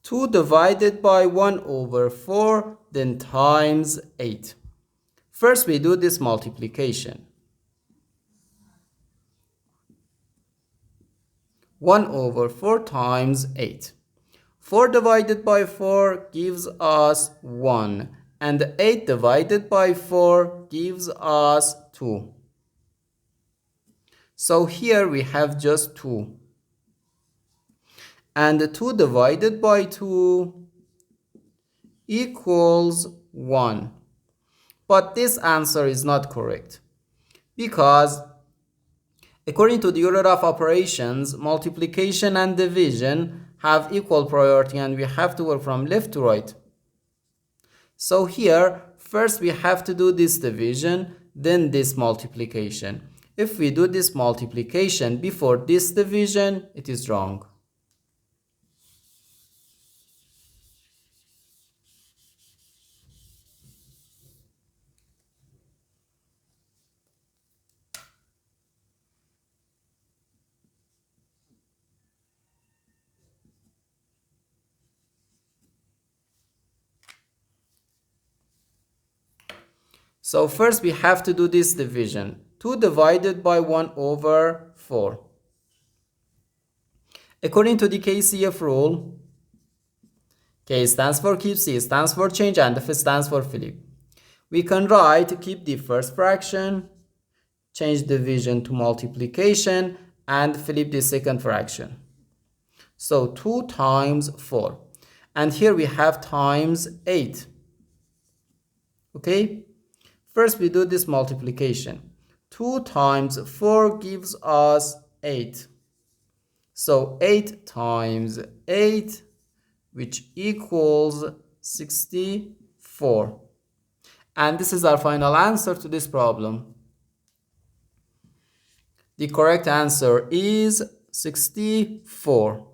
2 divided by 1 over 4, then times 8. First we do this multiplication. 1 over 4 times 8. 4 divided by 4 gives us 1. And 8 divided by 4 gives us 2. So here we have just 2. And 2 divided by 2 equals 1. But this answer is not correct, because according to the order of operations, multiplication and division have equal priority and we have to work from left to right. So here, first we have to do this division, then this multiplication. If we do this multiplication before this division, it is wrong. So first we have to do this division. 2 divided by 1 over 4. According to the KCF rule, K stands for keep, C stands for change, and F stands for flip. We can write keep the first fraction, change division to multiplication, and flip the second fraction. So 2 times 4. And here we have times 8. Okay? First we do this multiplication. 2 times 4 gives us 8. So 8 times 8, which equals 64. And this is our final answer to this problem. The correct answer is 64.